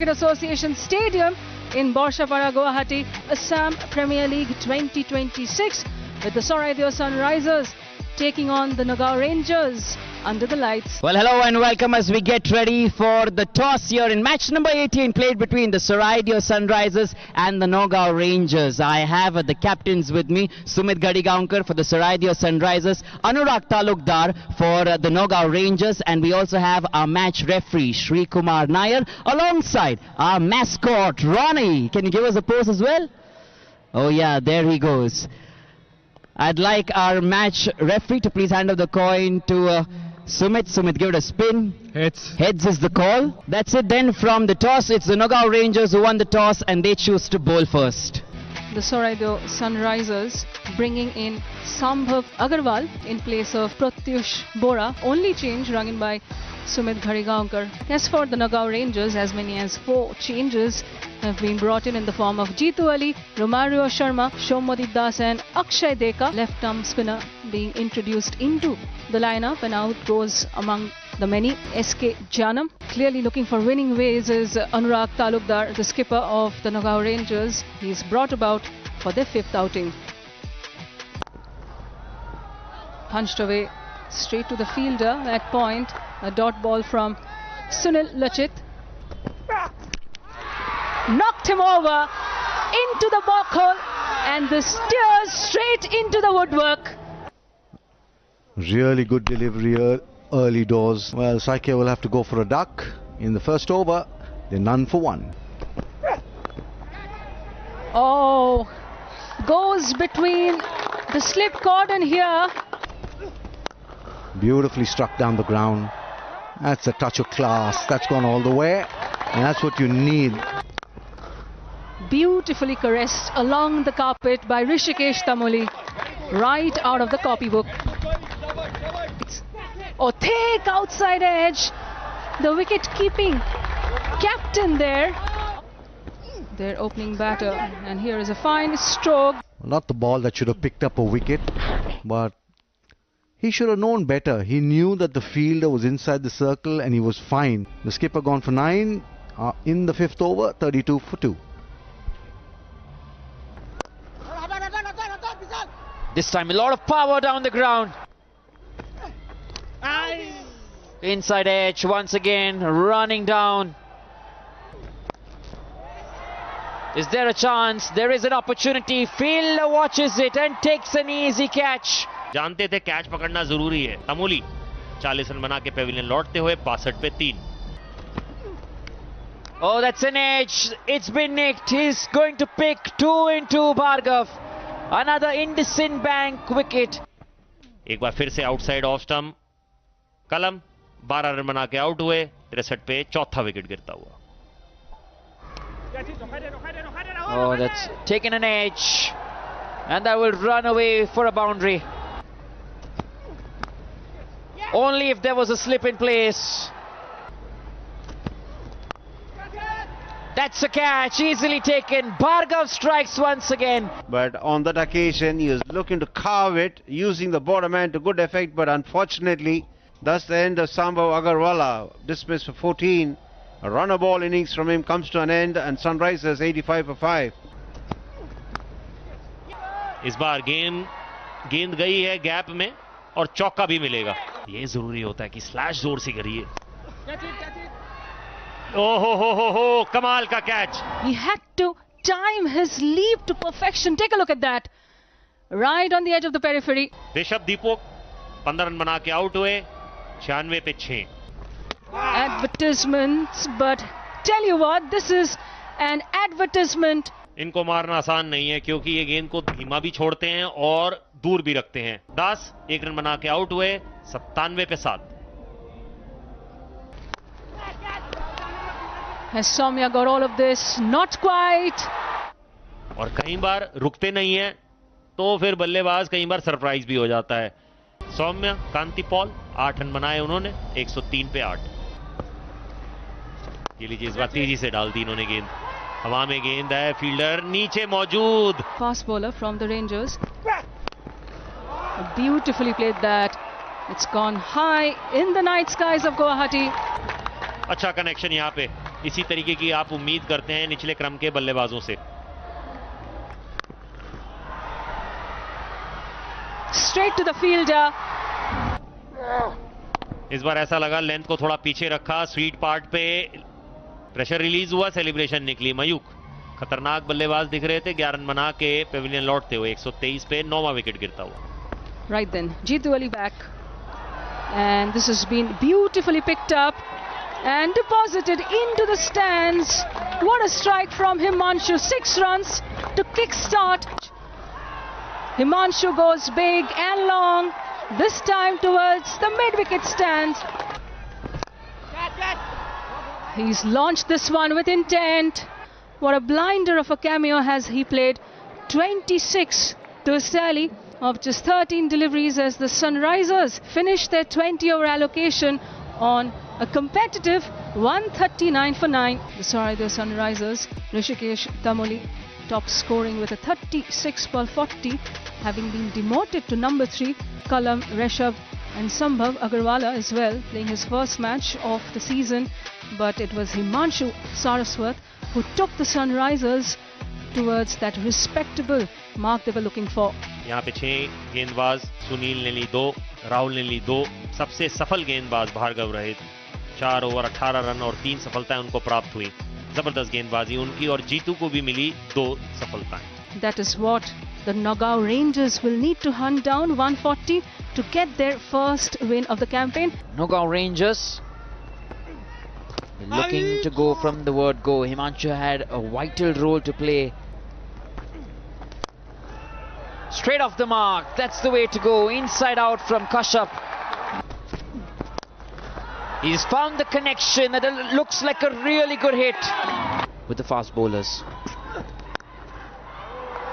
Association Stadium in Borshapara, Guwahati, Assam Premier League 2026 with the Soraideo Sunrisers taking on the Nagaon Rangers under the lights. Well, hello and welcome as we get ready for the toss here in match number 18 played between the Soraideo Sunrisers and the Nagaon Rangers. I have the captains with me, Sumit Ghadigaonkar for the Soraideo Sunrisers, Anurag Talukdar for the Nagaon Rangers, and we also have our match referee, Shri Kumar Nair, alongside our mascot, Ronnie. Can you give us a pose as well? Oh yeah, there he goes. I'd like our match referee to please hand over the coin to Sumit. Sumit, give it a spin. Heads. Heads is the call. That's it then from the toss. It's the Nagaon Rangers who won the toss and they choose to bowl first. The Soraideo Sunrisers bringing in Sambhav Agarwal in place of Pratyush Bora. Only change rung in by Sumit Ghadigaonkar. As for the Nagaon Rangers, as many as 4 changes have been brought in the form of Jeetu Ali, Romario Sharma, Shomadip Das and Akshay Deka. Left-arm spinner being introduced into the lineup, and out goes among the many SK Janam. Clearly looking for winning ways is Anurag Talukdar, the skipper of the Nagaon Rangers. He's brought about for their 5th outing. Punched away straight to the fielder at point. A dot ball from Sunil Lachit. Knocked him over into the balk hole, and this steers straight into the woodwork. Really good delivery early doors. Well, Saike will have to go for a duck in the first over. They're none for one. Oh, goes between the slip cordon here. Beautifully struck down the ground. That's a touch of class. That's gone all the way, and that's what you need. Beautifully caressed along the carpet by Rishikesh Tamuli, right out of the copybook. Oh, thick outside edge. The wicket-keeping captain there. Their opening batter, and here is a fine stroke. Not the ball that should have picked up a wicket, but he should have known better. He knew that the fielder was inside the circle and he was fine. The skipper gone for 9 in the 5th over, 32 for 2. This time a lot of power down the ground. Inside edge once again, running down. Is there a chance? There is an opportunity. Fielder watches it and takes an easy catch. जानते थे catch पकड़ना जरूरी है. Tamoli 40 run बना के Pavilion लौटते हुए 62 पे 3. Oh, that's an edge. It's been nicked. He's going to pick 2 into Bhargav. Another Indian Bank wicket. एक बार फिर से आउटसाइड ऑफ स्टंप. कलम 12 रन बना के आउट हुए. 63 पे चौथा विकेट गिरता हुआ. Oh, that's taken an edge. And that will run away for a boundary. Only if there was a slip in place. That's a catch, easily taken. Bhargav strikes once again. But on that occasion, he was looking to carve it, using the border man to good effect. But unfortunately, thus the end of Sambhav Agarwala, dismissed for 14. A runner ball innings from him comes to an end, and Sunrisers 85 for 5. इस बार गेंद गई है gap में और चौका भी मिलेगा. ये जरूरी होता है कि स्लैश जोर से करिए. ओहो हो कमाल का catch. He had to time his leap to perfection. Take a look at that. Right on the edge of the periphery. Rishabh Deepak 15 run बना के आउट हुए. 96 पे 6. Advertisements, but tell you what, this is an advertisement. इनको मारना आसान नहीं है क्योंकि ये गेंद को धीमा भी छोड़ते हैं और दूर भी रखते हैं. दास 1 रन बना के आउट हुए. 97 पे 7. Has Soumya got all of this? Not quite. और कई बार रुकते नहीं है तो फिर बल्लेबाज कई बार सरप्राइज भी हो जाता है. सौम्या कांति पॉल 8 रन बनाए उन्होंने. 103 पे 8. ये लीजिए, इस बार तेजी से डाल दी इन्होंने गेंद. हवा में गेंद है, फील्डर नीचे मौजूद. Fast bowler from the Rangers. Beautifully played that. It's gone high in the night skies of Guwahati. अच्छा कनेक्शन यहाँ पे. इसी तरीके की आप उम्मीद करते हैं निचले क्रम के बल्लेबाजों से। Straight to the fielder. इस बार ऐसा लगा लेंथ को थोड़ा पीछे रखा, स्वीट पार्ट पे प्रेशर रिलीज हुआ, सेलिब्रेशन निकली। मयूख खतरनाक बल्लेबाज दिख रहे थे, 11 रन बना के पेविलियन लौटते हुए 123 पे 9वां विकेट गिरता हुआ। Right then, Jeetu Ali back. And this has been beautifully picked up and deposited into the stands. What a strike from Himanshu. 6 runs to kickstart. Himanshu goes big and long, this time towards the mid-wicket stands. He's launched this one with intent. What a blinder of a cameo has he played. 26 to a tally of just 13 deliveries as the Sunrisers finished their 20-over allocation on a competitive 139 for 9. The Saraida Sunrisers, Rishikesh Tamoli, top scoring with a 36 ball 40, having been demoted to number 3. Kalam, Rishabh and Sambhav Agarwala as well, playing his first match of the season, but it was Himanshu Saraswat who took the Sunrisers towards that respectable mark they were looking for. यहाँ पे 6 गेंदबाज, सुनील ने ली 2, राहुल ने ली 2, सबसे सफल गेंदबाज भार्गव रहे। 4 over 18 run और 3 सफलताएं उनको प्राप्त हुई। जबरदस्त गेंदबाजी उनकी और जीतू को भी मिली 2 सफलताएं। That is what the Nagaon Rangers will need to hunt down 140 to get their first win of the campaign. Nagaon Rangers looking to go from the word go. Himanshu had a vital role to play. Straight off the mark, that's the way to go. Inside out from Kashyap. He's found the connection and it looks like a really good hit with the fast bowlers.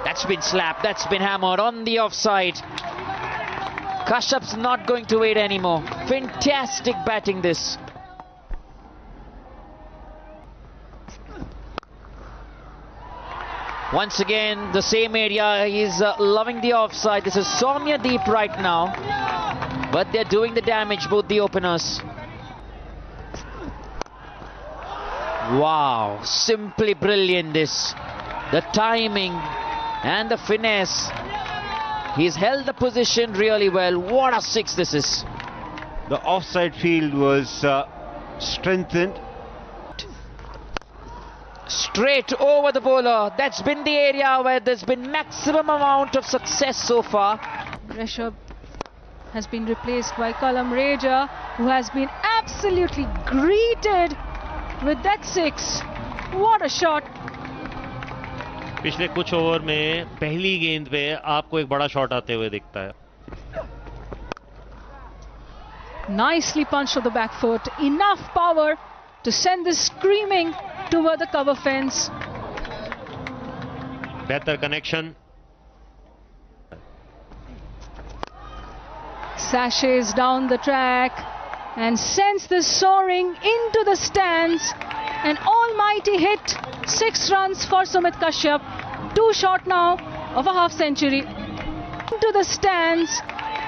That's been slapped, that's been hammered on the offside. Kashyap's not going to wait anymore. Fantastic batting this. Once again, the same area, he's loving the offside. This is Soumya Deep right now. But they're doing the damage, both the openers. Wow, simply brilliant this. The timing and the finesse. He's held the position really well. What a 6 this is. The offside field was strengthened. Straight over the bowler. That's been the area where there's been maximum amount of success so far. Rishabh has been replaced by Kalam Reja, who has been absolutely greeted with that 6. What a shot. पिछले कुछ over में पहली गेंद पे आपको एक बड़ा shot आते हुए दिखता है। Nicely punched on the back foot. Enough power to send this screaming toward the cover fence. बेहतर connection. Sashays down the track and sends this soaring into the stands. An almighty hit. 6 runs for Sumit Kashyap. 2 short now of a half century. Into the stands.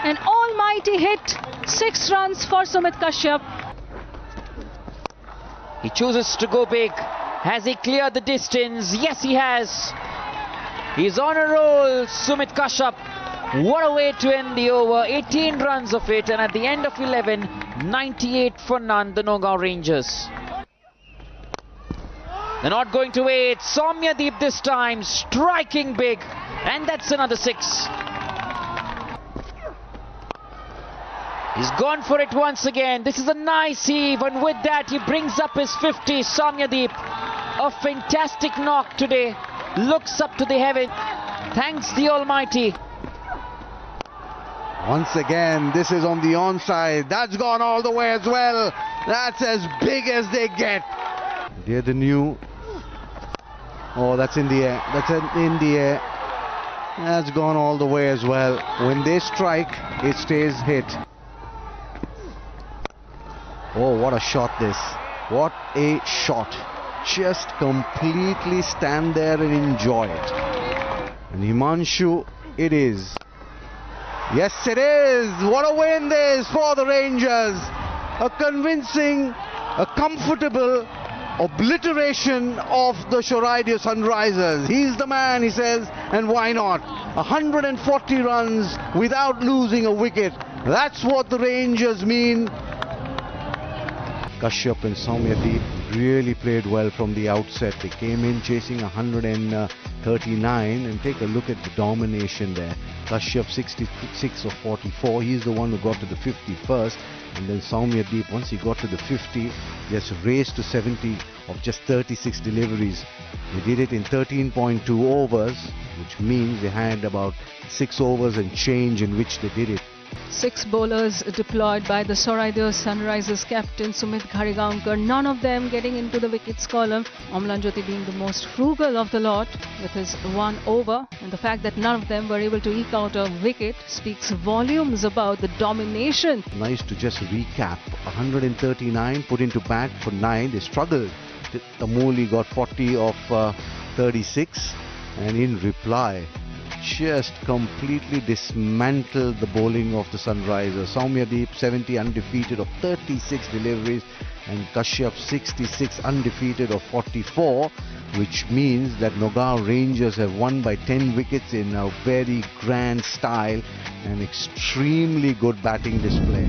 An almighty hit. 6 runs for Sumit Kashyap. He chooses to go big. Has he cleared the distance? Yes, he has. He's on a roll, Sumit Kashyap. What a way to end the over. 18 runs of it, and at the end of 11, 98 for none, the Nagaon Rangers. They're not going to wait. Soumya Deep this time, striking big, and that's another 6. He's gone for it once again. This is a nice heave, and with that he brings up his 50. Soumya Deep, a fantastic knock today. Looks up to the heaven. Thanks the Almighty. Once again, this is on the onside. That's gone all the way as well. That's as big as they get. They're the new. Oh, that's in the air. That's in the air. That's gone all the way as well. When they strike, it stays hit. Oh, what a shot this. What a shot. Just completely stand there and enjoy it. And Himanshu, it is. Yes, it is. What a win this for the Rangers. A convincing, a comfortable obliteration of the Suraidya Sunrisers. He's the man, he says, and why not? 140 runs without losing a wicket. That's what the Rangers mean. Kashyap and Soumyadeep really played well from the outset. They came in chasing 139, and take a look at the domination there. Kashyap 66 of 44. He's the one who got to the 50 first, and then Soumyadeep, once he got to the 50, just raced to 70 of just 36 deliveries. They did it in 13.2 overs, which means they had about 6 overs and change in which they did it. 6 bowlers deployed by the Suraidya Sunrisers captain Sumit Gharigaonkar, none of them getting into the wickets column. Amlan Jyoti being the most frugal of the lot with his 1 over, and the fact that none of them were able to eke out a wicket speaks volumes about the domination. Nice to just recap. 139 put into bat for 9. They struggled. Tamuli got 40 of 36, and in reply just completely dismantled the bowling of the Sunrisers. Soumyadeep 70 undefeated of 36 deliveries, and Kashyap 66 undefeated of 44, which means that Nagaon Rangers have won by 10 wickets in a very grand style and extremely good batting display.